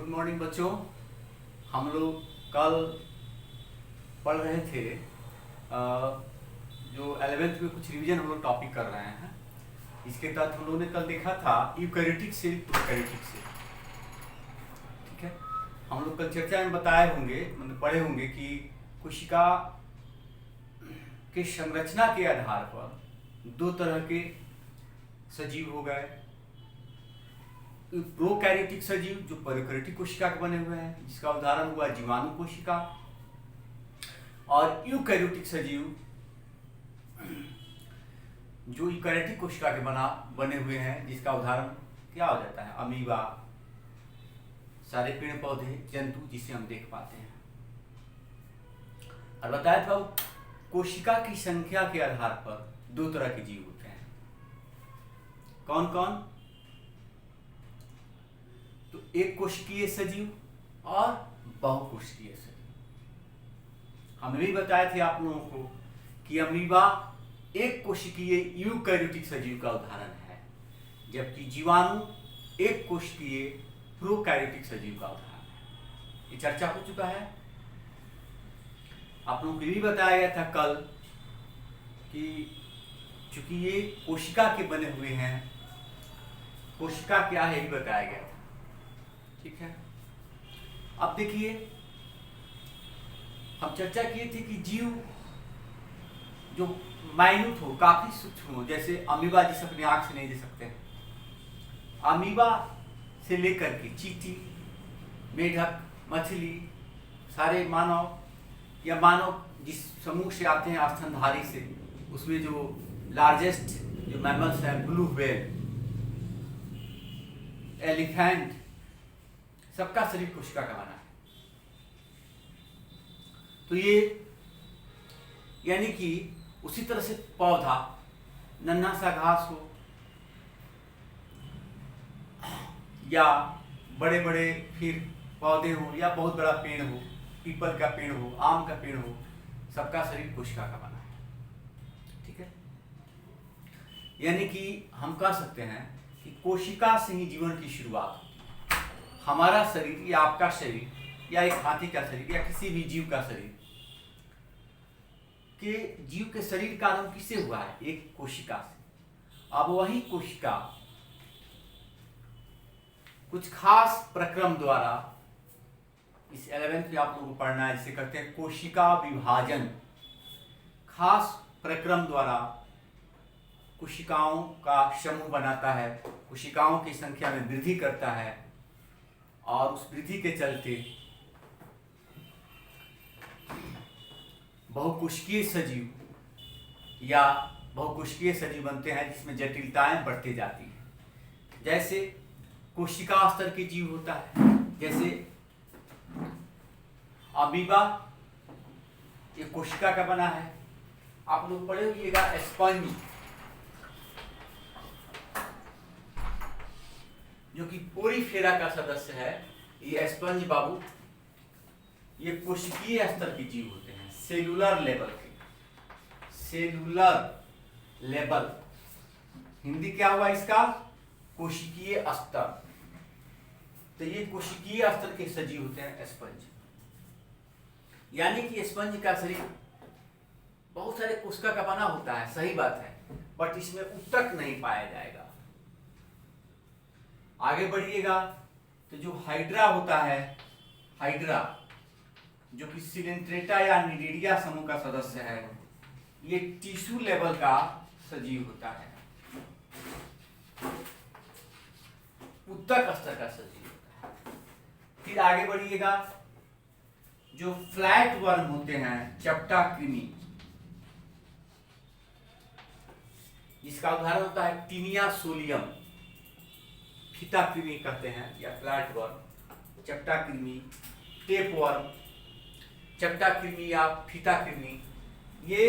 Good morning बच्चों। हम लोग कल पढ़ रहे थे जो 11th में कुछ रिवीजन हम लोग टॉपिक कर रहे हैं। इसके तहत हम लोगों ने कल देखा था यूकैरियोटिक सेल प्रोकैरियोटिक सेल। ठीक है, हम लोग कल चर्चा में बताए होंगे, मतलब पढ़े होंगे कि कोशिका के संरचना के आधार पर दो तरह के सजीव हो गए। प्रोकैरियोटिक सजीव जो प्रोकैरियोटिक कोशिका के बने हुए हैं, जिसका उदाहरण हुआ जीवाणु कोशिका, और यूकैरियोटिक सजीव जो यूकैरियोटिक कोशिका के बने हुए हैं, जिसका उदाहरण क्या हो जाता है? अमीबा, सारे पेड़ पौधे, जंतु जिसे हम देख पाते हैं। और बताया था कोशिका की संख्या के आधार पर दो तरह के जीव होते हैं। कौन कौन? तो एक कोशिकीय सजीव और बहुकोशिकीय सजीव। हमने भी बताए थे आप लोगों को कि अमीबा एक कोशिकीय यूकैरियोटिक सजीव का उदाहरण है, जबकि जीवाणु एक कोशिकीय प्रोकैरियोटिक सजीव का उदाहरण है। ये चर्चा हो चुका है। आप लोगों को भी बताया गया था कल कि चूंकि ये कोशिका के बने हुए हैं, कोशिका क्या है ये बताया गया था। ठीक है, अब देखिए, हम चर्चा किए थे कि जीव जो माइन्यूट हो, काफी सूक्ष्म हो, जैसे अमीबा जिसे अपनी आंख से नहीं देख सकते हैं, अमीबा से लेकर के चींटी, मेढक, मछली, सारे मानव या मानव जिस समूह से आते हैं स्तनधारी से, उसमें जो लार्जेस्ट जो मैमल्स हैं, ब्लू व्हेल, एलिफेंट, सबका शरीर कोशिका का बना है। तो ये यानी कि उसी तरह से पौधा, नन्हा सा घास हो या बड़े बड़े फिर पौधे हो या बहुत बड़ा पेड़ हो, पीपल का पेड़ हो, आम का पेड़ हो, सबका शरीर कोशिका का बना है। ठीक है, यानी कि हम कह सकते हैं कि कोशिका से ही जीवन की शुरुआत होती है। हमारा शरीर या आपका शरीर या एक हाथी का शरीर या किसी भी जीव का शरीर के जीव के शरीर का आरंभ किससे हुआ है? एक कोशिका से। अब वही कोशिका कुछ खास प्रक्रम द्वारा, इस 11th में आप लोगों को पढ़ना है, जिसे कहते हैं कोशिका विभाजन, खास प्रक्रम द्वारा कोशिकाओं का समूह बनाता है, कोशिकाओं की संख्या में वृद्धि करता है, और उस वृद्धि के चलते बहुकोशिकीय सजीव या बहुकोशिकीय सजीव बनते हैं, जिसमें जटिलताएं बढ़ती जाती हैं। जैसे कोशिका स्तर के जीव होता है, जैसे अमीबा, ये कोशिका का बना है। आप लोग पढ़े होइएगा स्पंज, जो कि पोरीफेरा का सदस्य है। ये स्पंज बाबू, ये कोशिकीय स्तर के जीव होते हैं, सेलुलर लेवल के। सेलुलर लेवल हिंदी क्या हुआ इसका? कोशिकीय स्तर। तो ये कोशिकीय स्तर के सजीव होते हैं स्पंज। यानी कि स्पंज का शरीर बहुत सारे कोशिका का बना होता है, सही बात है, बट इसमें ऊतक नहीं पाया जाएगा। आगे बढ़िएगा तो जो हाइड्रा होता है, हाइड्रा जो कि सिलेंट्रेटा या निडेरिया समूह का सदस्य है, ये टिश्यू लेवल का सजीव होता है, ऊतक स्तर का सजीव होता है। फिर आगे बढ़िएगा, जो फ्लैट वर्म होते हैं, चपटा कृमि, जिसका उदाहरण होता है टीनिया सोलियम, फीता कृमि कहते हैं, या फ्लैट वर्म, चपटा कृमि, टेप वर्म, चपटा कृमि या फीता कृमि, ये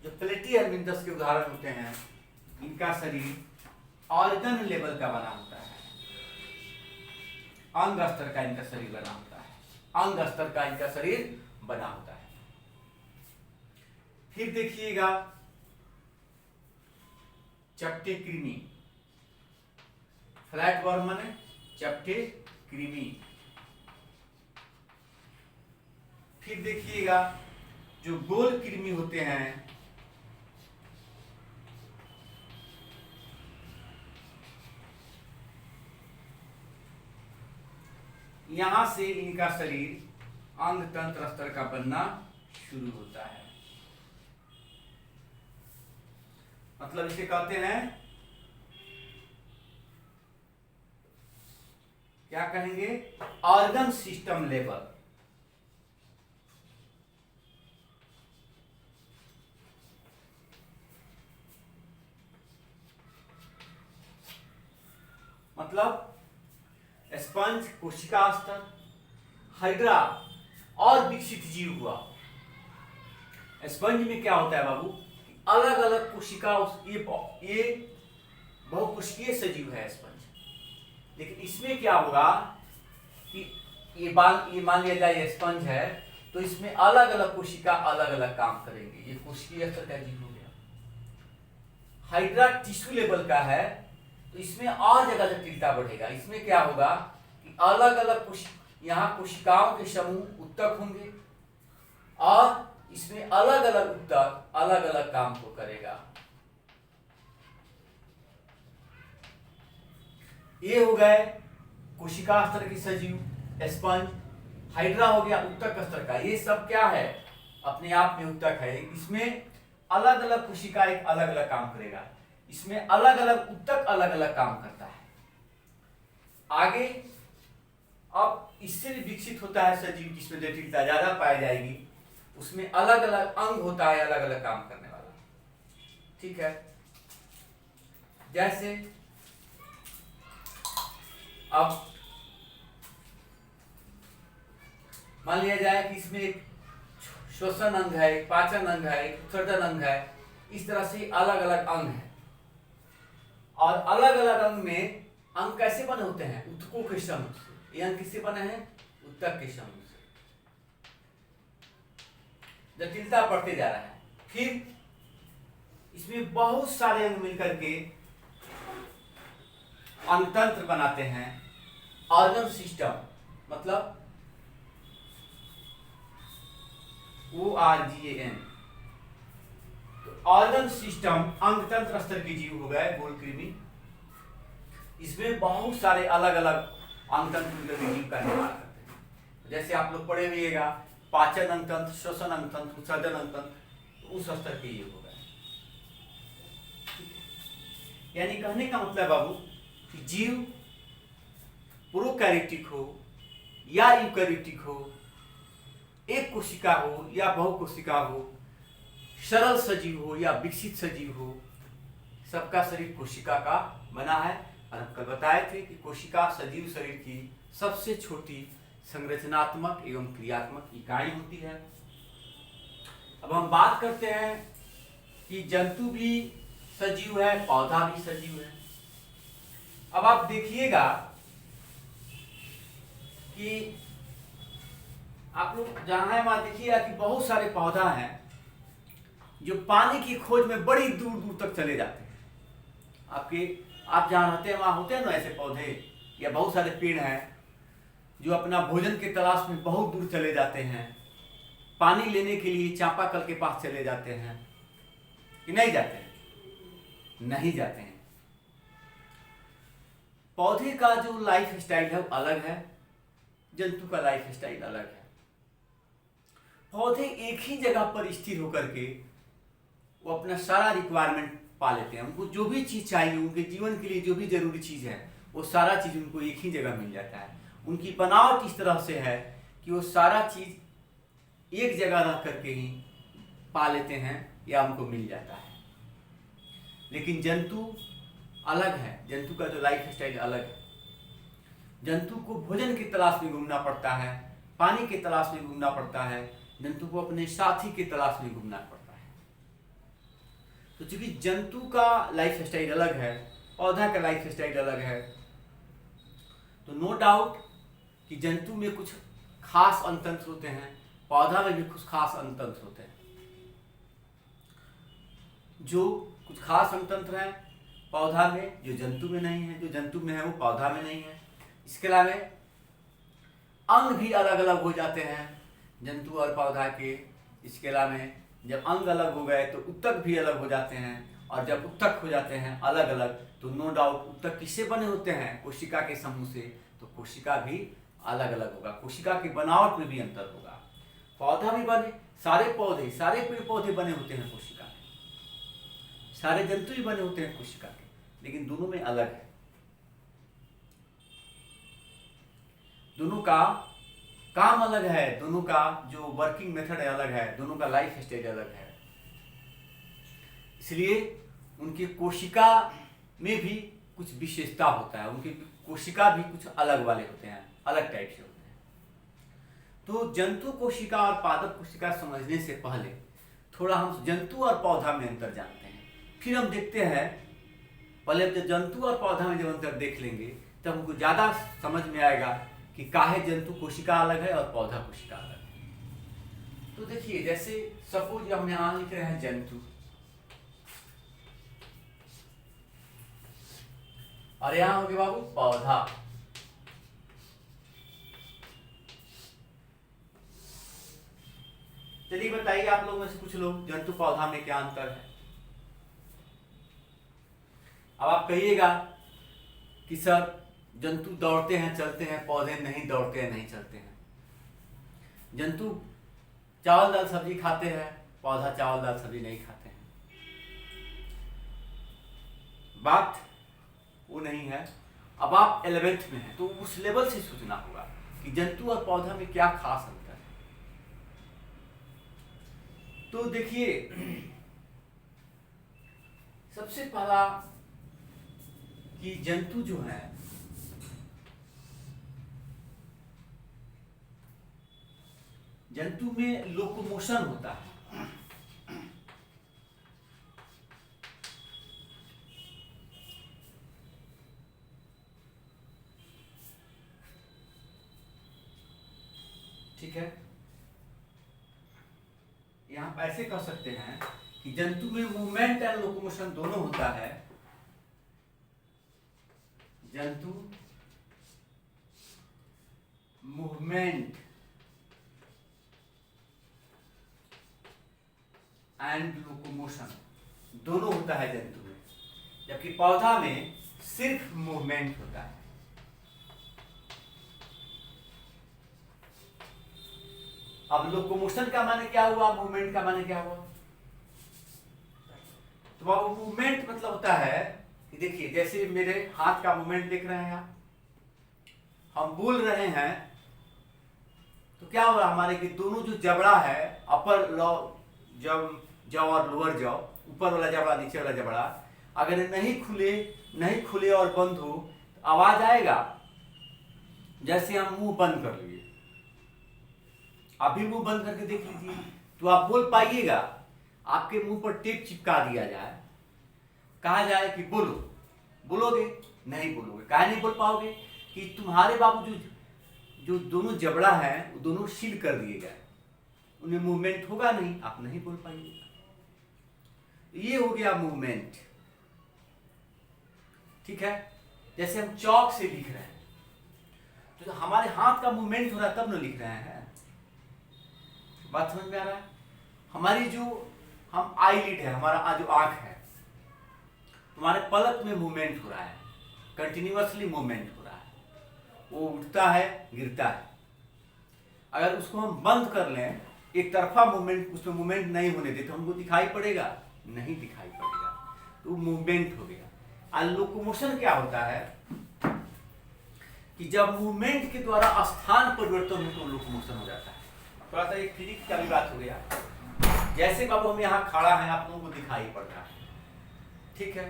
जो प्लेटिहेल्मिन्थस के उदाहरण होते हैं, इनका शरीर ऑर्गन लेवल का बना होता है, अंग स्तर का इनका शरीर बना होता है, अंग स्तर का इनका शरीर बना होता है। फिर देखिएगा चपटे कृमि, फ्लैट वर्म माने चपटे कृमि। फिर देखिएगा जो गोल कृमि होते हैं, यहां से इनका शरीर अंग तंत्र स्तर का बनना शुरू होता है। मतलब इसे कहते हैं, क्या कहेंगे, ऑर्गन सिस्टम लेवल। मतलब स्पंज कोशिका स्तर, हाइड्रा और विकसित जीव हुआ। स्पंज में क्या होता है बाबू, अलग अलग कोशिका, ये बहुकोशिकीय सजीव है स्पंज। लेकिन इसमें क्या होगा कि ये मान लिया जाए स्पंज है, तो इसमें अलग अलग कोशिका अलग अलग काम करेंगे। ये कोशिकीय स्तर का जीव हो गया। हाइड्रा टिश्यू लेवल का है, तो इसमें और ज्यादा जटिलता बढ़ेगा। इसमें क्या होगा कि अलग अलग यहाँ कोशिकाओं के समूह उत्तक होंगे और इसमें अलग अलग उत्तक अलग अलग काम को करेगा। ये हो गए कोशिका स्तर के सजीव स्पंज। हाइड्रा हो गया उत्तक स्तर का। ये सब क्या है, अपने आप में उत्तक है। इसमें अलग अलग कोशिका एक अलग अलग काम करेगा। इसमें अलग अलग उत्तक अलग अलग काम करता है। आगे अब इससे भी विकसित होता है सजीव जिसमें जटिलता ज्यादा पाई जाएगी। उसमें अलग अलग अंग होता है अलग अलग काम करने वाला। ठीक है, जैसे अब मान लिया जाए कि इसमें एक श्वसन अंग है, एक पाचन अंग है, एक उत्सर्जन अंग है। इस तरह से अलग अलग अंग है। और अलग अलग अंग में अंग कैसे बने होते हैं, उत्तकों के समूह से। ये अंग किससे बने हैं, उत्तक के समूह से। जटिलता बढ़ते जा रहा है। फिर इसमें बहुत सारे अंग मिलकर के अंगतंत्र बनाते हैं। ऑर्गन सिस्टम मतलब ORGAN। तो ऑर्गन सिस्टम अंगतंत्र स्तर के जीव हो गए गोल कृमि। इसमें बहुत सारे अलग अलग अंगतंत्र मिलकर के जीव का निर्माण करते हैं। जैसे आप लोग पढ़े हुएगा पाचन अंगतंत्र, श्वसन अंगतंत्र, उत्सर्जन अंगतंत्र, तो उस स्तर के जीव हो गए। यानी कहने का मतलब बाबू कि जीव प्रोकैरियोटिक हो या यूकैरियोटिक हो, एक कोशिका हो या बहुकोशिका हो, सरल सजीव हो या विकसित सजीव हो, सबका शरीर कोशिका का बना है। और हम कल बताए थे कि कोशिका सजीव शरीर की सबसे छोटी संरचनात्मक एवं क्रियात्मक इकाई होती है। अब हम बात करते हैं कि जंतु भी सजीव है, पौधा भी सजीव है। अब आप देखिएगा कि आप लोग जहां है वहां देखिएगा कि बहुत सारे पौधा हैं जो पानी की खोज में बड़ी दूर दूर तक चले जाते हैं। आप जहां रहते हैं वहां होते हैं ना ऐसे पौधे, या बहुत सारे पेड़ हैं जो अपना भोजन के तलाश में बहुत दूर चले जाते हैं। पानी लेने के लिए चापाकल के पास चले जाते हैं कि नहीं जाते हैं? नहीं जाते हैं। पौधे का जो लाइफ स्टाइल है वो अलग है, जंतु का लाइफ स्टाइल अलग है। पौधे एक ही जगह पर स्थिर होकर के वो अपना सारा रिक्वायरमेंट पा लेते हैं। उनको जो भी चीज चाहिए, उनके जीवन के लिए जो भी जरूरी चीज है, वो सारा चीज उनको एक ही जगह मिल जाता है। उनकी बनावट इस तरह से है कि वो सारा चीज एक जगह रह करके ही पा लेते हैं या उनको मिल जाता है। लेकिन जंतु अलग है, जंतु का जो लाइफ स्टाइल अलग है। जंतु को भोजन की तलाश में घूमना पड़ता है, पानी की तलाश में घूमना पड़ता है, जंतु को अपने साथी की तलाश में घूमना पड़ता है। तो चूंकि जंतु का लाइफ स्टाइल अलग है, पौधा का लाइफ स्टाइल अलग है, तो नो डाउट कि जंतु में कुछ खास अंतंत्र होते हैं, पौधा में भी कुछ खास अंतंत्र होते हैं। जो कुछ खास अंतंत्र है पौधा में जो जंतु में नहीं है, जो जंतु में है वो पौधा में नहीं है। इसके अलावा अंग भी अलग अलग हो जाते हैं जंतु और पौधा के। इसके अलावा में जब अंग अलग हो गए तो उत्तक भी अलग हो जाते हैं, और जब उत्तक हो जाते हैं अलग अलग तो नो डाउट उत्तक किससे बने होते हैं? कोशिका के समूह से। तो कोशिका भी अलग अलग होगा, कोशिका की बनावट में भी अंतर होगा। पौधा भी बने, सारे पौधे सारे पेड़ पौधे बने होते हैं कोशिका के, सारे जंतु भी बने होते हैं कोशिका के, लेकिन दोनों में अलग है। दोनों का काम अलग है, दोनों का जो वर्किंग मेथड है अलग है, दोनों का लाइफ स्टेज अलग है। इसलिए उनकी कोशिका में भी कुछ विशेषता होता है, उनकी कोशिका भी कुछ अलग वाले होते हैं, अलग टाइप से होते हैं। तो जंतु कोशिका और पादप कोशिका समझने से पहले थोड़ा हम जंतु और पौधा में अंतर जानते हैं, फिर हम देखते हैं। पहले जब जंतु और पौधा में जब अंतर देख लेंगे तब हमको ज्यादा समझ में आएगा कि काहे जंतु कोशिका अलग है और पौधा कोशिका अलग है। तो देखिए, जैसे सपोज हम यहां लिख रहे हैं जंतु, और यहां हो गया बाबू पौधा। चलिए बताइए आप लोग में से कुछ लोग जंतु पौधा में क्या अंतर है। अब आप कहिएगा कि सर जंतु दौड़ते हैं चलते हैं, पौधे नहीं दौड़ते हैं नहीं चलते हैं। जंतु चावल दाल सब्जी खाते हैं, पौधा चावल दाल सब्जी नहीं खाते हैं। बात वो नहीं है। अब आप 11th में हैं तो उस लेवल से सोचना होगा कि जंतु और पौधा में क्या खास अंतर है। तो देखिए, सबसे पहला कि जंतु जो है जंतु में लोकोमोशन होता है। ठीक है, यहां पर ऐसे कह सकते हैं कि जंतु में मूवमेंट एंड लोकोमोशन दोनों होता है। जंतु मूवमेंट एंड लोकोमोशन दोनों होता है जंतु में, जबकि पौधा में सिर्फ मूवमेंट होता है। अब लोकोमोशन का माने क्या हुआ, मूवमेंट का माने क्या हुआ? तो अब मूवमेंट मतलब होता है कि देखिए, जैसे मेरे हाथ का मूवमेंट देख रहे हैं आप, हम बोल रहे हैं तो क्या हो रहा है हमारे कि दोनों जो जबड़ा है, अपर जौ और लोअर जौ, ऊपर वाला जबड़ा नीचे वाला जबड़ा, अगर नहीं खुले और बंद हो तो आवाज आएगा। जैसे हम मुंह बंद कर लिए, अभी मुंह बंद करके देख लीजिए तो आप बोल पाइएगा। आपके मुंह पर टेप चिपका दिया जाए, कहा जाए कि बोलो, बोलोगे? नहीं बोलोगे। काहे नहीं बोल पाओगे? कि तुम्हारे बाबू जो दोनों जबड़ा है वो दोनों सील कर दिए गए, उनमें मूवमेंट होगा नहीं, आप नहीं बोल पाइएगा। ये हो गया मूवमेंट। ठीक है, जैसे हम चौक से लिख रहे हैं तो हमारे हाथ का मूवमेंट हो रहा है तब न लिख रहे हैं। बात समझ में आ रहा है? हमारी जो हम आईलिड है, हमारा जो आंख है, हमारे पलक में मूवमेंट हो रहा है, कंटिन्यूअसली मूवमेंट हो रहा है, वो उठता है गिरता है। अगर उसको हम बंद कर लें, एक तरफा मूवमेंट, उसमें मूवमेंट नहीं होने दे तो हमको दिखाई पड़ेगा? नहीं दिखाई पड़ेगा। तो मूवमेंट हो गया। और लोकोमोशन क्या होता है कि जब मूवमेंट के द्वारा स्थान परिवर्तन हो तो लोकोमोशन हो जाता है। थोड़ा सा एक फिजिक्स का भी बात हो गया। जैसे बाबू हम यहाँ खड़ा है, आप लोगों को दिखाई पड़ रहा है, ठीक है।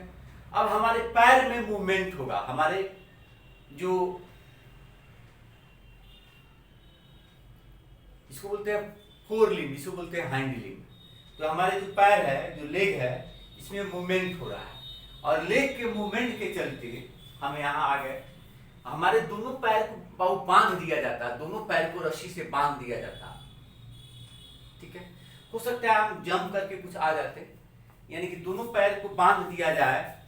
अब हमारे पैर में मूवमेंट होगा, हमारे जो इसको बोलते हैं फोर लिम्ब, इसको बोलते हैं हाइंड लिम्ब। तो हमारे जो पैर है, जो लेग है, इसमें मूवमेंट हो रहा है, और लेग के मूवमेंट के चलते हम यहाँ आ गए। हमारे दोनों पैर को बांध दिया जाता है, दोनों पैर को रस्सी से बांध दिया जाता है। ठीक है, हो सकता है हम जंप करके कुछ आ जाते, यानी कि दोनों पैर को बांध दिया जाए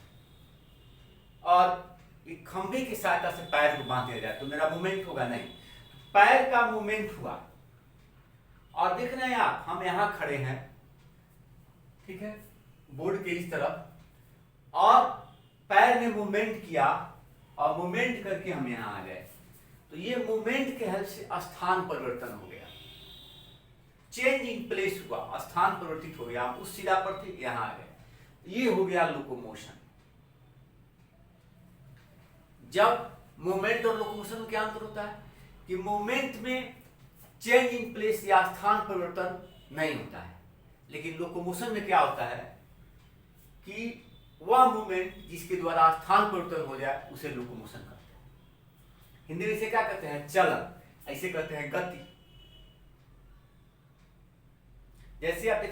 और एक खंभे की सहायता से पैर को बांध दिया जाए तो मेरा मूवमेंट होगा नहीं। पैर का मूवमेंट हुआ, और देख रहे हैं आप, हम यहां खड़े हैं, ठीक है, बोर्ड के इस तरफ, और पैर ने मूवमेंट किया और मूवमेंट करके हम यहां आ गए, तो ये मूवमेंट के हेल्प से स्थान परिवर्तन हो गया, चेंज इन प्लेस हुआ, स्थान परिवर्तित हो गया, हम उस सिरा पर थे यहां आ गए, ये हो गया लोकोमोशन। जब मूवमेंट और लोकोमोशन में क्या अंतर होता है कि मूवमेंट में चेंज इन प्लेस या स्थान परिवर्तन नहीं होता है, लेकिन लोकोमोशन में क्या होता है कि वह मूवमेंट जिसके द्वारा स्थान परिवर्तन हो जाए उसे लोकोमोशन कहते हैं। हिंदी में इसे क्या कहते हैं? चलन, ऐसे कहते हैं गति। जैसे आप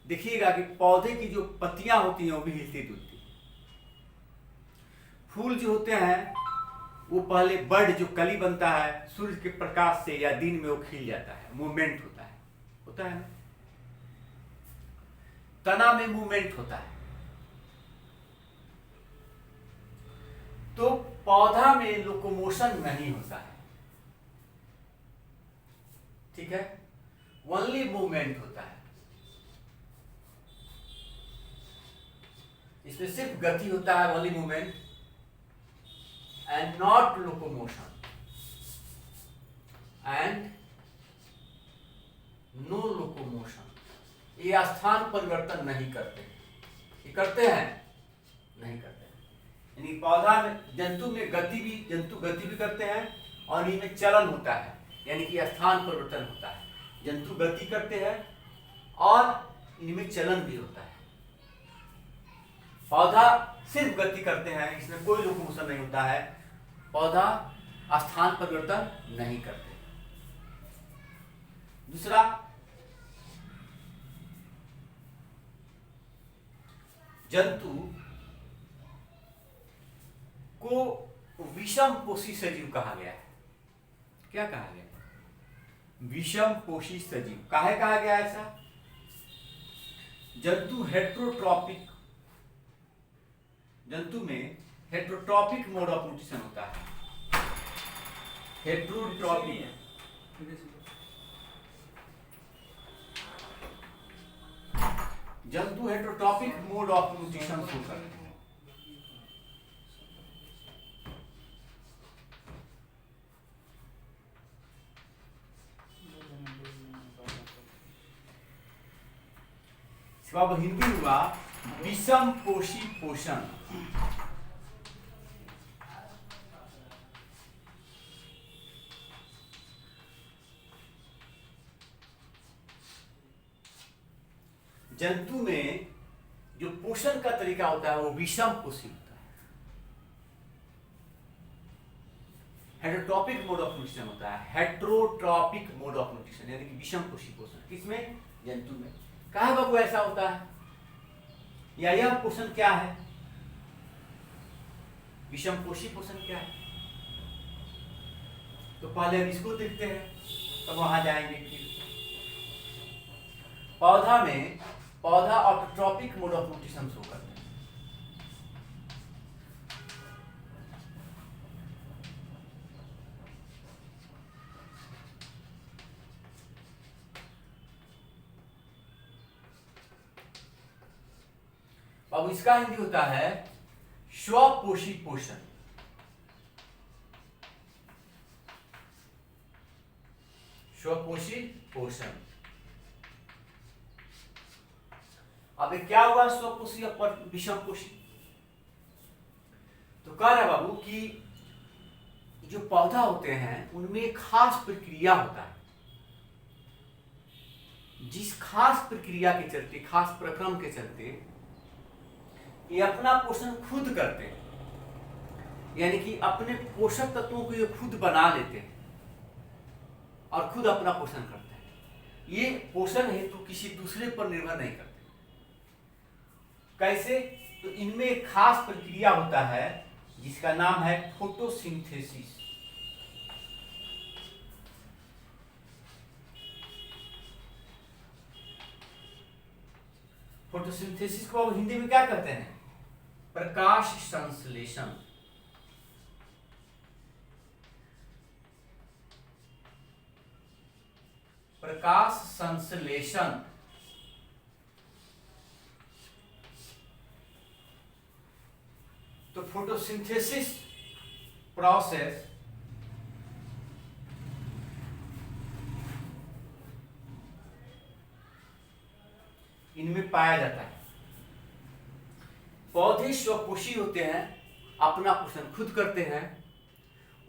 देखिएगा कि पौधे की जो पत्तियां होती हैं वो भी हिलती डुलती, फूल जो होते हैं वो पहले बर्ड जो कली बनता है सूर्य के प्रकाश से या दिन में वो खिल जाता है, मूवमेंट होता है ना। तना में मूवमेंट होता है, तो पौधा में लोकोमोशन नहीं होता है, ठीक है, ओनली मूवमेंट होता है, इसमें सिर्फ गति होता है, only movement and not locomotion and no locomotion। ये स्थान परिवर्तन नहीं करते, ये करते हैं नहीं करते, यानी पौधा में जंतु गति भी करते हैं और इनमें चलन होता है, यानी कि स्थान परिवर्तन होता है। जंतु गति करते हैं और इनमें चलन भी होता है। पौधा सिर्फ गति करते हैं, इसमें कोई लोकोमोशन नहीं होता है, पौधा स्थान परिवर्तन नहीं करते। दूसरा, जंतु को विषम पोषी सजीव कहा गया है। क्या कहा गया? विषम पोषी सजीव। काहे कहा गया ऐसा? जंतु में हेट्रोट्रॉपिक मोड ऑफ न्यूट्रिशन होता है। हेट्रोट्रॉपिक, जंतु heterotrophic mode of nutrition show करते हैं। अब हिंदी हुआ विषम पोषी पोषण। जंतु में जो पोषण का तरीका होता है वो विषम पोषी होता है। हेट्रोट्रॉपिक मोड ऑफ न्यूट्रिशन होता है, हेट्रोट्रॉपिक मोड ऑफ न्यूट्रिशन, यानी कि विषम पोषी पोषण। किसमें? जंतु में। कहा बाबू ऐसा होता है, या यह पोषण क्या है? विषम पोषी पोषण क्या है? तो पहले अब इसको देखते हैं, तब वहां जाएंगे। फिर पौधा autotrophic mode of nutrition show करते हैं। अब इसका हिंदी होता है स्वपोषी पोषण। स्वपोषी पोषण। अब क्या हुआ स्वपोषी और विषम पोषी? तो कह रहा बाबू कि जो पौधा होते हैं उनमें एक खास प्रक्रिया होता है, जिस खास प्रक्रिया के चलते, खास प्रक्रम के चलते ये अपना पोषण खुद करते हैं, यानी कि अपने पोषक तत्वों को ये खुद बना लेते हैं और खुद अपना पोषण करते हैं। ये पोषण हेतु किसी दूसरे पर निर्भर नहीं करते। कैसे? तो इनमें एक खास प्रक्रिया होता है जिसका नाम है फोटोसिंथेसिस। फोटोसिंथेसिस को अब हिंदी में क्या कहते हैं? प्रकाश संश्लेषण। प्रकाश संश्लेषण तो फोटोसिंथेसिस प्रोसेस इनमें पाया जाता है। पौधे स्वपोषी होते हैं, अपना पोषण खुद करते हैं,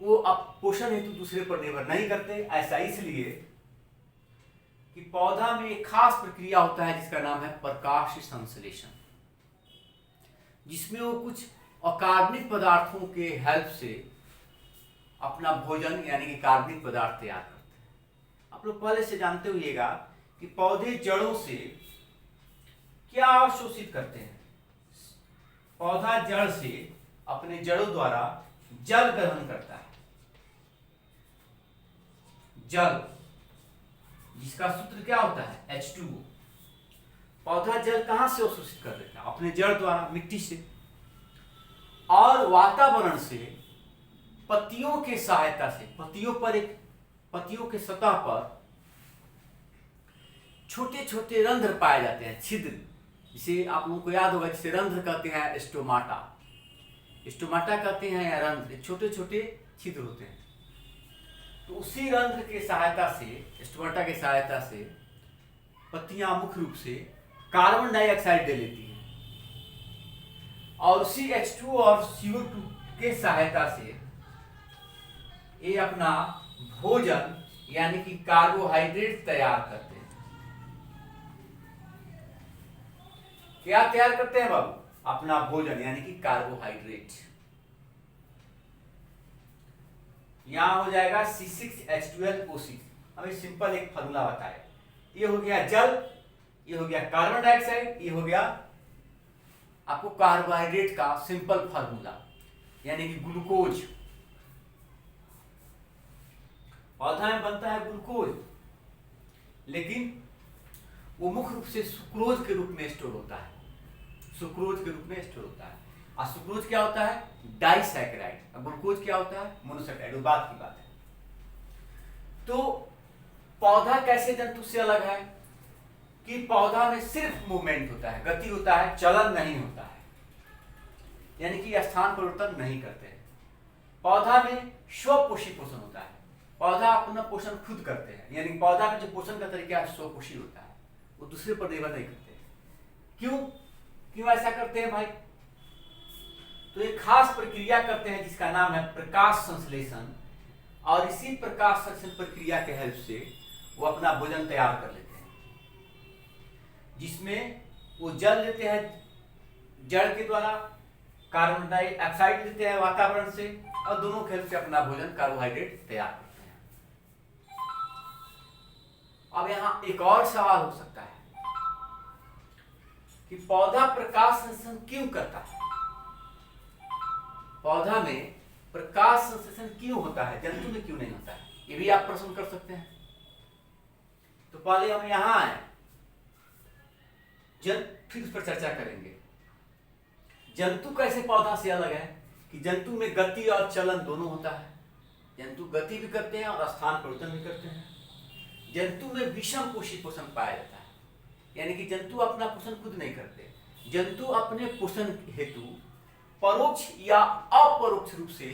वो अब पोषण हेतु दूसरे पर निर्भर नहीं करते। ऐसा इसलिए कि पौधा में एक खास प्रक्रिया होता है जिसका नाम है प्रकाश संश्लेषण, जिसमें वो कुछ अकार्बनिक पदार्थों के हेल्प से अपना भोजन यानी कि कार्बनिक पदार्थ तैयार करते हैं। आप लोग पहले से जानते होइएगा कि पौधे जड़ों से क्या अवशोषित करते हैं। पौधा जड़ से अपने जड़ों द्वारा जल ग्रहण करता है। जल जिसका सूत्र क्या होता है H2O। पौधा जल कहां से अवशोषित कर लेता है? अपने जड़ द्वारा, मिट्टी से, और वातावरण से पत्तियों के सहायता से। पत्तियों के सतह पर छोटे छोटे रंध्र पाए जाते हैं, छिद्र, जिसे आप लोगों को याद होगा, जिसे रंध्र कहते हैं स्टोमाटा। स्टोमाटा कहते हैं या रंध्र, छोटे छोटे छिद्र होते हैं। तो उसी रंध्र के सहायता से, स्टोमाटा के सहायता से पत्तियां मुख्य रूप से कार्बन डाइऑक्साइड दे लेती हैं, और उसी H2O और CO2 के सहायता से ये अपना भोजन यानी कि कार्बोहाइड्रेट तैयार करते हैं। क्या तैयार करते हैं बाबू? अपना भोजन यानी कि कार्बोहाइड्रेट। यहां हो जाएगा C6H12O6। हमें सिंपल एक फॉर्मूला बताए। ये हो गया जल, ये हो गया कार्बन डाइऑक्साइड, ये हो गया आपको कार्बोहाइड्रेट का सिंपल फार्मूला यानी कि ग्लूकोज। पौधा में बनता है ग्लूकोज, लेकिन वो मुख्य रूप से सुक्रोज के रूप में स्टोर होता है। सुक्रोज के रूप में स्टोर होता है। और सुक्रोज क्या होता है? डाइसैकेराइड। और ग्लूकोज क्या होता है? मोनोसैकेराइड। वो बात की बात है। तो पौधा कैसे जंतु से अलग है कि पौधा में सिर्फ मूवमेंट होता है, गति होता है, चलन नहीं होता है, यानी कि स्थान परिवर्तन नहीं करते हैं। पौधा में स्वपोषी पोषण होता है। पौधा अपना पोषण खुद करते हैं, यानी पौधा में जो पोषण का तरीका है स्वपोषी होता है, वो दूसरे पर निर्भर नहीं करते। क्यों ऐसा करते हैं भाई? तो एक खास प्रक्रिया करते हैं जिसका नाम है प्रकाश संश्लेषण, और इसी प्रकाश संश्लेषण प्रक्रिया के हेल्प से वो अपना भोजन तैयार कर लेते हैं, जिसमें वो जल लेते हैं जड़ के द्वारा, कार्बन डाइऑक्साइड लेते हैं वातावरण से, और दोनों के हेल्प से अपना भोजन कार्बोहाइड्रेट तैयार करते हैं। अब यहां एक और सवाल हो सकता है कि पौधा प्रकाश संश्लेषण क्यों करता है? पौधा में प्रकाश संश्लेषण क्यों होता है, जंतु में क्यों नहीं होता है? ये भी आप प्रश्न कर सकते हैं। तो पहले हम यहां आए, फिर उस पर चर्चा करेंगे। जंतु कैसे पौधा से अलग है कि जंतु में गति और चलन दोनों होता है। जंतु गति भी करते हैं और स्थान परिवर्तन भी करते हैं। जंतु में विषम पोषी पोषण पाया जाता है, यानी कि जंतु अपना पोषण खुद नहीं करते। जंतु अपने पोषण हेतु परोक्ष या अपरोक्ष रूप से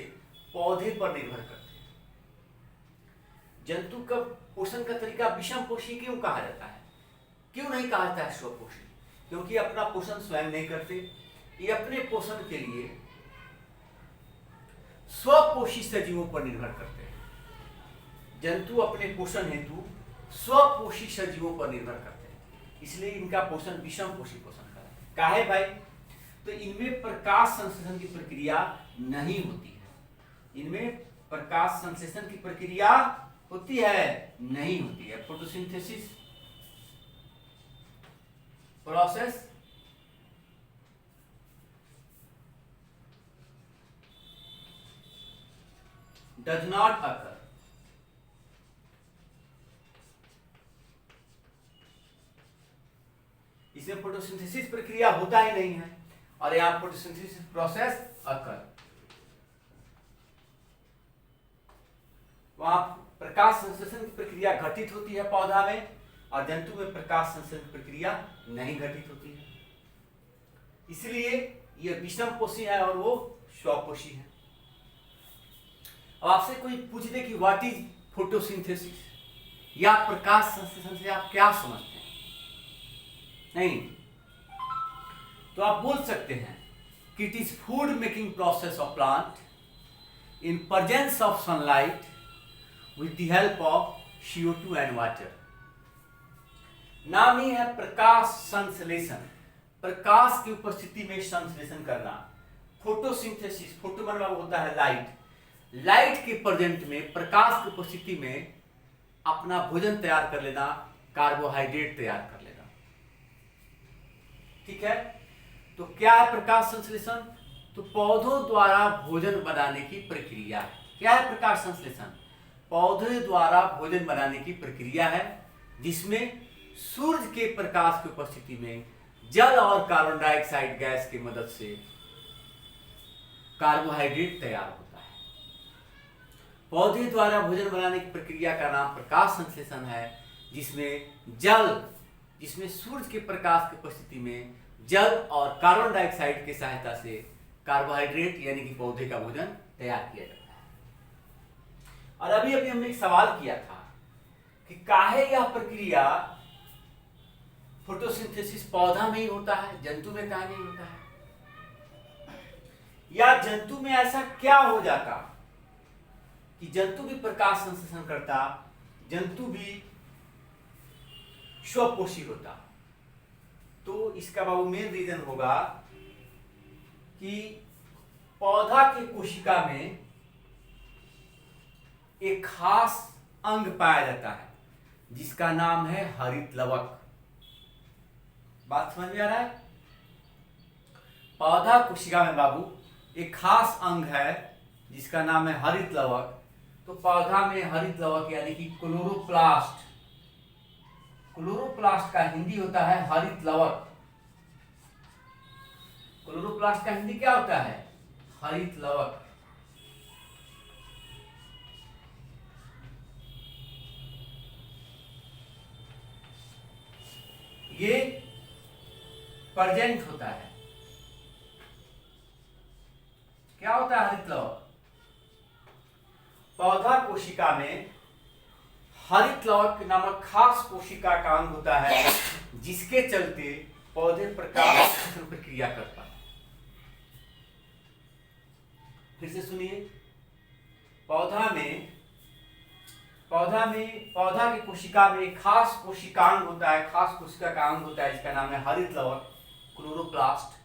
पौधे पर निर्भर करते हैं। जंतु का पोषण का तरीका विषम पोषी क्यों कहा जाता है? क्यों नहीं कहा जाता है स्वपोषी? क्योंकि अपना पोषण स्वयं नहीं करते। ये अपने पोषण के लिए स्वपोषी सजीवों पर निर्भर करते हैं। जंतु अपने पोषण हेतु स्वपोषी सजीवों पर निर्भर करते हैं, इसलिए इनका पोषण विषम पोषी पोषण काहे भाई? तो इनमें प्रकाश संश्लेषण की प्रक्रिया नहीं होती है। इनमें प्रकाश संश्लेषण की प्रक्रिया होती है? नहीं होती है। Photosynthesis process does not occur. इसमें फोटोसिंथेसिस प्रक्रिया होता ही नहीं है, और यहां फोटोसिंथेसिस प्रोसेस अकर। वहां प्रकाश संश्लेषण की प्रक्रिया घटित होती है पौधा में, और जंतु में प्रकाश संश्लेषण की प्रक्रिया नहीं घटित होती है। इसलिए यह विषमपोषी है और वो स्वपोषी है। अब आपसे कोई पूछ दे कि व्हाट इज फोटोसिंथेसिस या प्रकाश संश्लेषण से आप क्या समझते हैं, नहीं, तो आप बोल सकते हैं कि it is food making process of plant in presence of sunlight with the help of CO2 and water. नाम ही है प्रकाश संश्लेषण, प्रकाश की उपस्थिति में संश्लेषण करना। फोटोसिंथेसिस, फोटो मतलब होता है लाइट, लाइट के प्रेजेंट में, प्रकाश की उपस्थिति में अपना भोजन तैयार कर लेना, कार्बोहाइड्रेट तैयार कर लेना। ठीक है, तो क्या है प्रकाश संश्लेषण? तो पौधों द्वारा भोजन बनाने की प्रक्रिया है। क्या है प्रकाश संश्लेषण? पौधे द्वारा भोजन बनाने की प्रक्रिया है जिसमें सूर्य के प्रकाश की उपस्थिति में जल और कार्बन डाइऑक्साइड गैस की मदद से कार्बोहाइड्रेट तैयार होता है। पौधे द्वारा भोजन बनाने की प्रक्रिया का नाम प्रकाश संश्लेषण है, जिसमें सूर्य के प्रकाश की उपस्थिति में जल और कार्बन डाइऑक्साइड की सहायता से कार्बोहाइड्रेट यानी कि पौधे का भोजन तैयार किया जाता है। और अभी हमने एक सवाल किया था कि काहे यह प्रक्रिया फोटोसिंथेसिस पौधा में ही होता है, जंतु में काहे नहीं होता है? या जंतु में ऐसा क्या हो जाता कि जंतु भी प्रकाश संश्लेषण करता, जंतु भी स्वपोषी होता? तो इसका बाबू मेन रीजन होगा कि पौधा के कोशिका में एक खास अंग पाया जाता है जिसका नाम है हरित लवक। बात समझ में आ रहा है? पौधा कोशिका में बाबू एक खास अंग है जिसका नाम है हरित लवक। तो पौधा में हरित लवक यानी कि क्लोरोप्लास्ट, क्लोरोप्लास्ट का हिंदी होता है हरित लवक। क्लोरोप्लास्ट का हिंदी क्या होता है? हरित लवक। ये प्रेजेंट होता है। क्या होता है हरित लवक? पौधा कोशिका में हरित लवक नामक खास कोशिका का अंग होता है जिसके चलते पौधे प्रकाश संश्लेषण प्रक्रिया करता है। फिर से सुनिए, पौधा की कोशिका में एक खास कोशिकांग होता है, खास कोशिका का अंग होता है जिसका नाम है हरित लवक, क्लोरोप्लास्ट,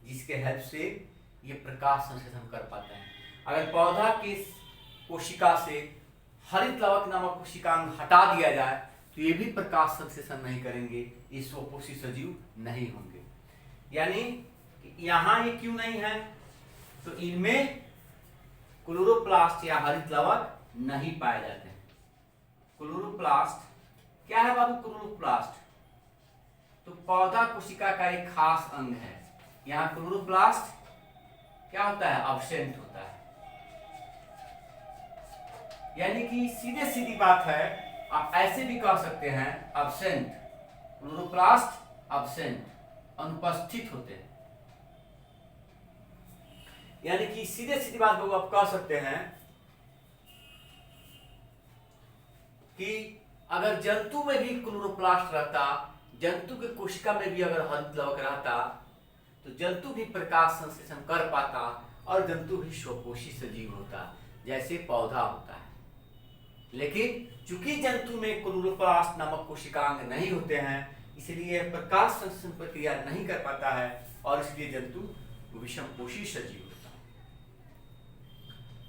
जिसके हेल्प से ये प्रकाश संश्लेषण कर पाता है। अगर पौधा की कोशिका से हरित लवक नामक कोशिकांग हटा दिया जाए तो ये भी प्रकाश संश्लेषण नहीं करेंगे, ये स्वपोषी सजीव नहीं होंगे। यानी यहां ये क्यों नहीं है? तो इनमें क्लोरोप्लास्ट या हरित लवक नहीं पाए जाते हैं। क्लोरोप्लास्ट क्या है बाबू? क्लोरोप्लास्ट तो पौधा कोशिका का एक खास अंग है। यहां क्लोरोप्लास्ट क्या होता है? अब्सेंट होता है। यानी कि सीधे सीधी बात है, आप ऐसे भी कह सकते हैं अब्सेंट, क्लोरोप्लास्ट अब्सेंट, अनुपस्थित होते हैं। यानी कि सीधे सीधी बात लोग आप कह सकते हैं कि अगर जंतु में भी क्लोरोप्लास्ट रहता, जंतु के कोशिका में भी अगर हरित लवक रहता तो जंतु भी प्रकाश संश्लेषण कर पाता और जंतु भी स्वपोषी सजीव होता जैसे पौधा होता है। लेकिन चूंकि जंतु में क्लोरोप्लास्ट नामक कोशिकांग नहीं होते हैं, इसलिए प्रकाश संश्लेषण प्रक्रिया नहीं कर पाता है और इसलिए जंतु विषमपोषी सजीव होता है।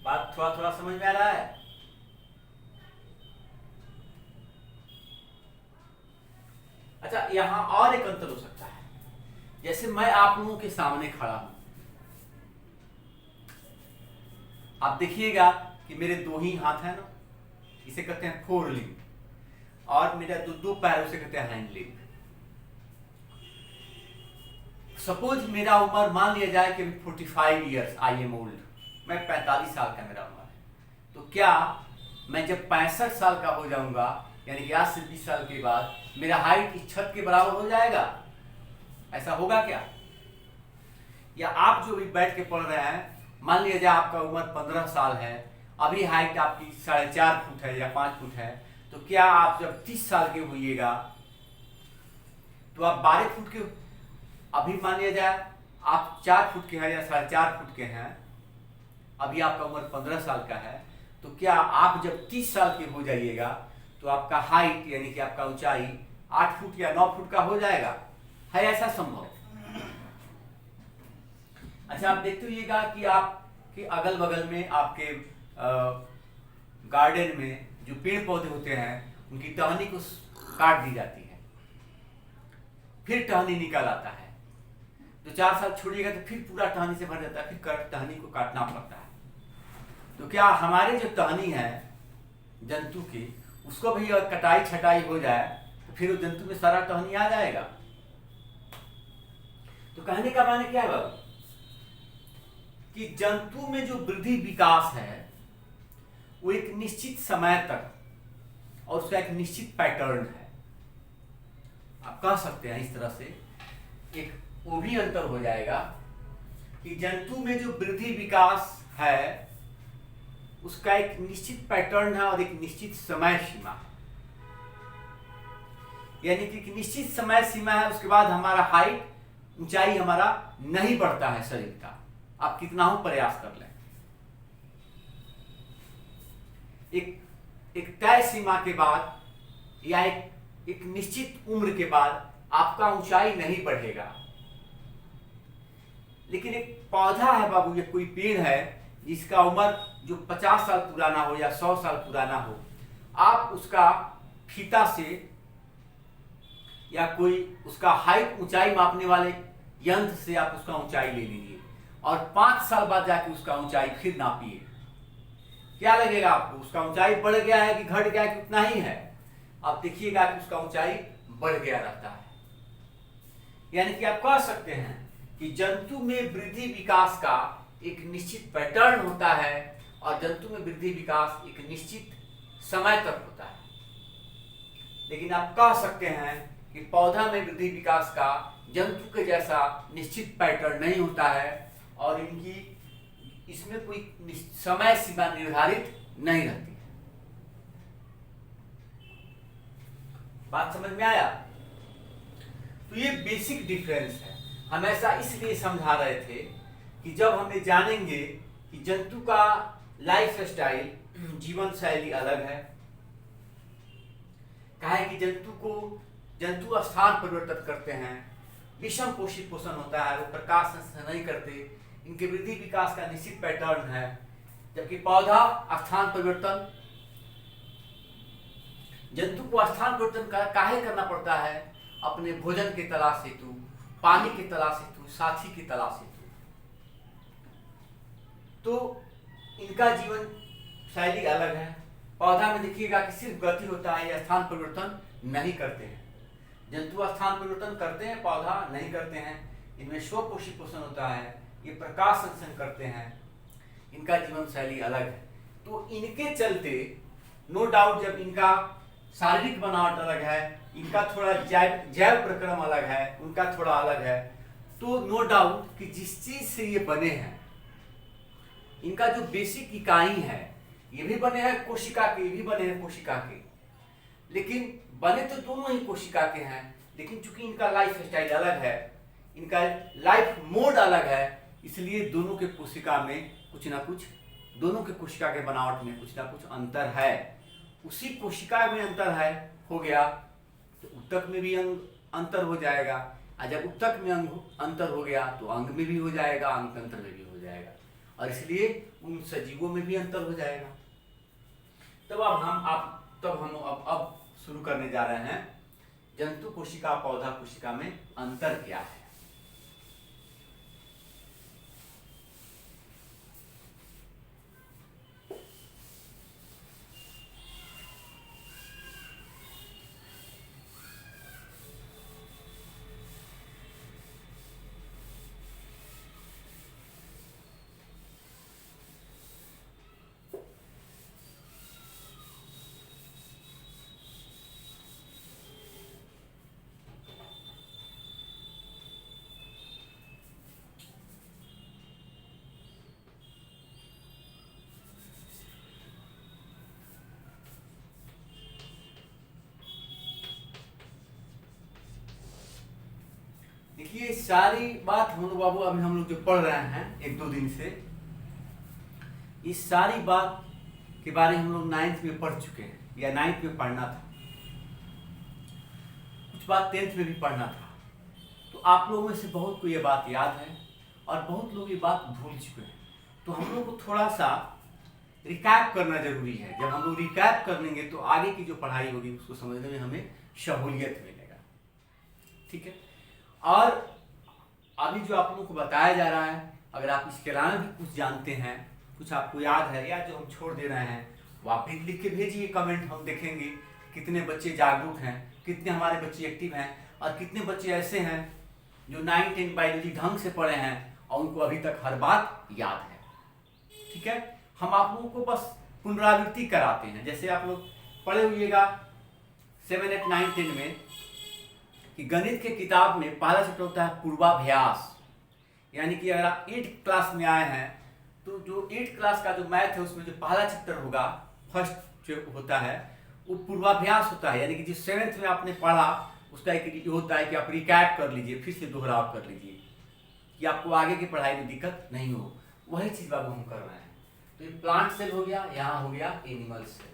बात थोड़ा थोड़ा समझ में आ रहा है? अच्छा, यहां और एक अंतर हो सकता है। जैसे मैं आप लोगों के सामने खड़ा हूं, आप देखिएगा कि मेरे दो ही हाथ हैं ना, इसे कहते हैं फोर लिंब, और मेरा दो पैर उसे कहते हैं हैंड लिंब। सपोज मेरा उम्र मान लिया जाए कि 45 इयर्स आई एम ओल्ड, मैं 45 साल का मेरा उम्र है। तो क्या मैं जब 65 साल का हो जाऊंगा, यानी कि आज से 20 साल के बाद मेरा हाइट इस छत के बराबर हो जाएगा? ऐसा होगा क्या? या आप जो भी बैठ के पढ़ रहे हैं, मान लिया जाए आपका उम्र 15 साल है, अभी हाइट आपकी 4.5 फुट है या 5 फुट है, तो क्या आप जब 30 साल के होइएगा तो आप 12 फुट के, अभी मान लिया जाए आप 4 फुट के हैं या 4.5 फुट के हैं, अभी आपका उम्र 15 साल का है, तो क्या आप जब 30 साल के हो जाइएगा तो आपका हाइट यानी कि आपका ऊंचाई 8 फुट या 9 फुट का हो जाएगा? है ऐसा संभव? अच्छा, आप देखते होइएगा कि आपके अगल बगल में आपके गार्डन में जो पेड़ पौधे होते हैं उनकी टहनी को काट दी जाती है, फिर टहनी निकल आता है। 2-4 साल छोड़िएगा तो फिर पूरा टहनी से भर जाता है, फिर टहनी को काटना पड़ता है। तो क्या हमारे जो टहनी है जंतु की, उसको भी अगर कटाई छटाई हो जाए तो फिर वो जंतु में सारा टहनी आ जाएगा? तो कहने का माने क्या है बाबू, कि जंतु में जो वृद्धि विकास है वो एक निश्चित समय तक और उसका एक निश्चित पैटर्न है। आप कह सकते हैं इस तरह से, एक वो भी अंतर हो जाएगा कि जंतु में जो वृद्धि विकास है उसका एक निश्चित पैटर्न है और एक निश्चित समय सीमा है। यानी कि एक निश्चित समय सीमा है, उसके बाद हमारा हाइट, ऊंचाई हमारा नहीं बढ़ता है शरीर का, आप कितना हो प्रयास कर लें। एक तय सीमा के बाद या एक निश्चित उम्र के बाद आपका ऊंचाई नहीं बढ़ेगा। लेकिन एक पौधा है बाबू, ये कोई पेड़ है जिसका उम्र जो 50 साल पुराना हो या 100 साल पुराना हो, आप उसका फीता से या कोई उसका हाइट ऊंचाई मापने वाले यंत्र से आप उसका ऊंचाई ले लीजिए और 5 साल बाद जाके उसका ऊंचाई फिर नापिए। क्या लगेगा आपको, उसका ऊंचाई बढ़ गया है कि घट गया है कि उतना ही है? आप देखिएगा कि उसका ऊंचाई बढ़ गया रहता है। यानी कि आप कह सकते हैं कि जंतु में वृद्धि विकास का एक निश्चित पैटर्न होता है और जंतु में वृद्धि विकास एक निश्चित समय तक होता है। लेकिन आप कह सकते हैं कि पौधा में वृद्धि विकास का जंतु के जैसा निश्चित पैटर्न नहीं होता है और इसमें कोई समय सीमा निर्धारित नहीं रहती है। बात समझ में आया? तो ये बेसिक डिफरेंस है। हम ऐसा इसलिए समझा रहे थे कि जब हमें जानेंगे कि जंतु का लाइफ स्टाइल, जीवन शैली अलग है, कहा है कि जंतु स्थान परिवर्तन करते हैं, विषम पोषित पोषण होता है, वो प्रकाश संश्लेषण नहीं करते, इनके वृद्धि विकास का निश्चित पैटर्न है। जबकि पौधा स्थान परिवर्तन, जंतु को स्थान परिवर्तन काहे करना पड़ता है? अपने भोजन के तलाश हेतु, पानी की तलाश हेतु, साथी की तलाश हेतु। तो इनका जीवन शैली अलग है। पौधा में देखिएगा कि सिर्फ गति होता है, या स्थान परिवर्तन नहीं करते हैं। जंतु स्थान परिवर्तन करते हैं, पौधा नहीं करते हैं। इनमें स्वपोषित पोषण होता है, ये प्रकाश संश्लेषण करते हैं, इनका जीवन शैली अलग है। तो इनके चलते नो डाउट जब इनका शारीरिक बनावट अलग है, इनका थोड़ा जैव प्रक्रम अलग है, उनका थोड़ा अलग है, तो नो डाउट कि जिस चीज से ये बने हैं, इनका जो बेसिक इकाई है, ये भी बने हैं कोशिका के, ये भी बने हैं कोशिका के, लेकिन बने तो दोनों ही कोशिका के हैं, लेकिन चूंकि इनका लाइफ स्टाइल अलग है, इनका लाइफ मोड अलग है, इसलिए दोनों के कोशिका में कुछ ना कुछ, दोनों के कोशिका के बनावट में कुछ ना कुछ अंतर है। उसी कोशिका में अंतर है हो गया तो ऊतक में भी अंतर हो जाएगा, और जब ऊतक में अंतर हो गया तो अंग में भी हो जाएगा, अंग तंत्र में भी हो जाएगा, और इसलिए उन सजीवों में भी अंतर हो जाएगा। तब हम अब शुरू करने जा रहे हैं जंतु कोशिका पौधा कोशिका में अंतर क्या है। देखिए सारी बात हम लोग बाबू अभी हम लोग जो पढ़ रहे हैं 1-2 दिन से, इस सारी बात के बारे में हम लोग 9th में पढ़ चुके हैं, या 9th में पढ़ना था, कुछ बात 10th में भी पढ़ना था। तो आप लोगों में से बहुत को ये बात याद है और बहुत लोग ये बात भूल चुके हैं। तो हम लोग को थोड़ा सा रिकैप करना जरूरी है। जब हम लोग रिकैप कर लेंगे तो आगे की जो पढ़ाई होगी उसको समझने में हमें सहूलियत मिलेगा। ठीक है, और अभी जो आप लोगों को बताया जा रहा है, अगर आप इसके अलावा भी कुछ जानते हैं, कुछ आपको याद है, या जो हम छोड़ दे रहे हैं, वो आप भी लिख के भेजिए कमेंट। हम देखेंगे कितने बच्चे जागरूक हैं, कितने हमारे बच्चे एक्टिव हैं, और कितने बच्चे ऐसे हैं जो 9-10 बायोलॉजी ढंग से पढ़े हैं और उनको अभी तक हर बात याद है। ठीक है, हम आप लोगों को बस पुनरावृत्ति कराते हैं। जैसे आप लोग पढ़े हुएगा 7, 8, 9, 10 में कि गणित के किताब में पहला चैप्टर होता है पूर्वाभ्यास। यानी कि अगर आप 8th क्लास में आए हैं तो जो 8th क्लास का जो मैथ है उसमें जो पहला चैप्टर होगा, फर्स्ट जो होता है, वो पूर्वाभ्यास होता है। यानी कि जो 7th में आपने पढ़ा उसका एक ये होता है कि आप रिकैप कर लीजिए, फिर से दोहराव कर लीजिए कि आपको आगे की पढ़ाई में दिक्कत नहीं हो। वही चीज बाबू हम कर रहे हैं। तो ये प्लांट सेल हो गया, यहाँ हो गया एनिमल सेल।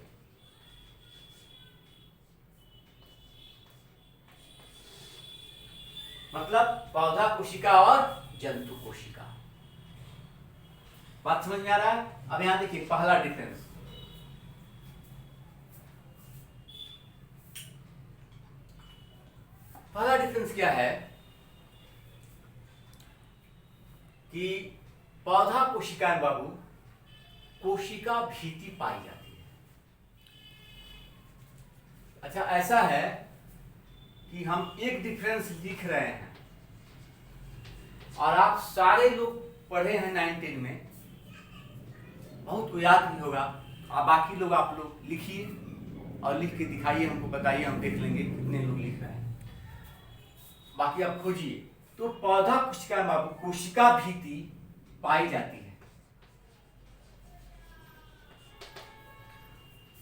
मतलब पौधा कोशिका और जंतु कोशिका। बात समझ में आ रहा है? अब यहां देखिए पहला डिफरेंस, पहला डिफरेंस क्या है कि पौधा कोशिका में बाबू कोशिका भीति पाई जाती है। अच्छा, ऐसा है कि हम एक डिफरेंस लिख रहे हैं और आप सारे लोग पढ़े हैं 9-10 में, बहुत को याद नहीं होगा। आप बाकी लोग आप लोग लिखिए और लिख के दिखाइए, हमको बताइए, हम देख लेंगे कितने लोग लिख रहे हैं। बाकी आप खोजिए। तो पौधा कोशिका में कोशिका भीति पाई जाती है,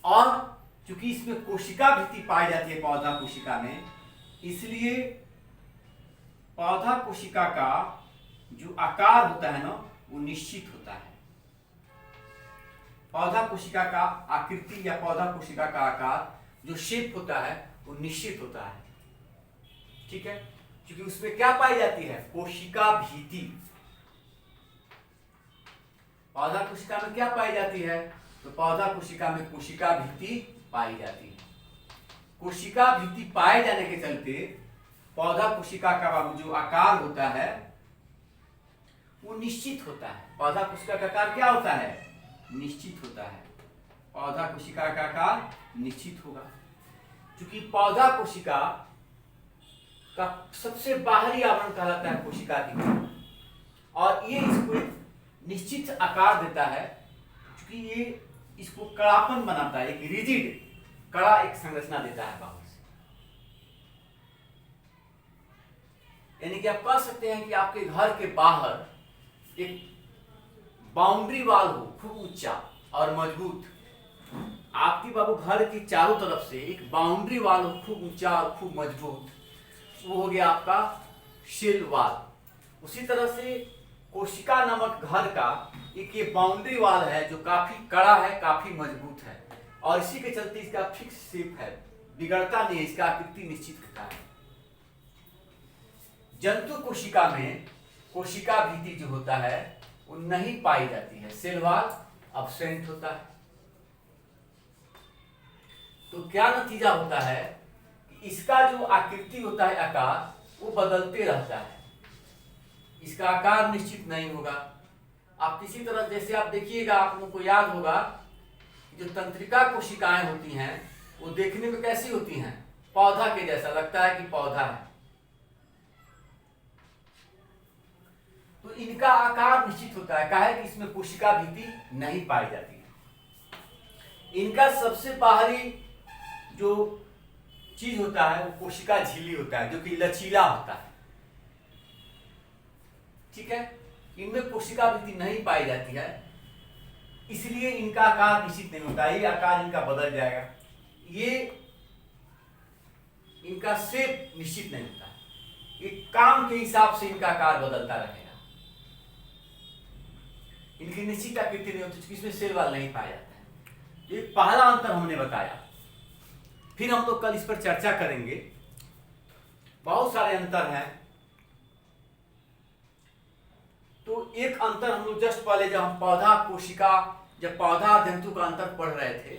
और चूंकि इसमें कोशिका भीति पाई जाती है पौधा कोशिका में, इसलिए पौधा कोशिका का जो आकार होता है ना वो निश्चित होता है। पौधा कोशिका का आकृति या पौधा कोशिका का आकार जो शेप होता है वो निश्चित होता है। ठीक है, क्योंकि उसमें क्या पाई जाती है? कोशिका भीति। पौधा कोशिका में क्या पाई जाती है? तो पौधा कोशिका में कोशिका भीति पाई जाती है। कोशिका भीति पाए जाने के चलते पौधा कोशिका का जो आकार होता है वो निश्चित होता है। पौधा कोशिका का आकार क्या होता है? निश्चित होता है। पौधा कोशिका का आकार निश्चित होगा, क्योंकि पौधा कोशिका का सबसे बाहरी आवरण कहलाता है कोशिका भित्ति, और ये इसको एक निश्चित आकार देता है, क्योंकि ये इसको कड़ापन बनाता है, एक रिजिड कड़ा एक संरचना देता है बाहर से। यानी कि आप कह सकते हैं कि आपके घर के बाहर एक बाउंड्री वॉल हो, खूब ऊंचा और मजबूत। आपकी बाबू घर की चारों तरफ से एक बाउंड्री वॉल हो, खूब ऊंचा और खूब मजबूत, वो हो गया आपका शेल वॉल। उसी तरह से कोशिका नामक घर का एक ये बाउंड्री वॉल है जो काफी कड़ा है, काफी मजबूत है, और इसी के चलते इसका फिक्स शेप है, बिगड़ता नहीं, इसका आकृति निश्चित रहता है। जंतु कोशिका में कोशिका भीति जो होता है वो नहीं पाई जाती है, सेल वॉल अब्सेंट होता है। तो क्या नतीजा होता है कि इसका जो आकृति होता है, आकार, वो बदलते रहता है, इसका आकार निश्चित नहीं होगा। आप किसी तरह, जैसे आप देखिएगा, आप लोगों को याद होगा जो तंत्रिका कोशिकाएं होती हैं वो देखने में कैसी होती हैं? पौधा के जैसा लगता है कि पौधा है। तो इनका आकार निश्चित होता है, काहे कि इसमें कोशिका भीति नहीं पाई जाती है। इनका सबसे बाहरी जो चीज होता है वो कोशिका झिल्ली होता है, जो कि लचीला होता है। ठीक है, इनमें कोशिका भीति नहीं पाई जाती है, इसलिए इनका आकार निश्चित नहीं होता। ये आकार इनका बदल जाएगा, ये इनका शेप निश्चित नहीं होता है। ये काम के हिसाब से इनका आकार बदलता रहेगा। इनकी निश्चित आकृति नहीं होती, इसमें सेल वाल नहीं पाया जाता है। ये पहला अंतर हमने बताया। फिर हम लोग कल इस पर चर्चा करेंगे। बहुत सारे अंतर हैं। तो एक अंतर हम लोग जस्ट पहले जब हम पौधा कोशिका, जब पौधा जंतु का अंतर पढ़ रहे थे,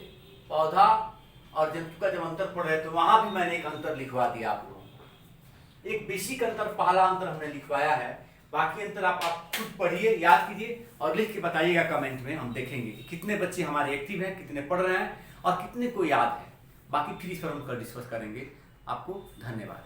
पौधा और जंतु का जब अंतर पढ़ रहे थे, वहां भी मैंने एक अंतर लिखवा दिया आप लोगों को। एक बेसिक अंतर, पहला अंतर हमने लिखवाया है। बाकी अंतर आप खुद पढ़िए, याद कीजिए और लिख के बताइएगा कमेंट में। हम देखेंगे कि कितने बच्चे हमारे एक्टिव हैं, कितने पढ़ रहे हैं और कितने को याद है। बाकी फिर इस पर हम कल डिस्कस करेंगे। आपको धन्यवाद।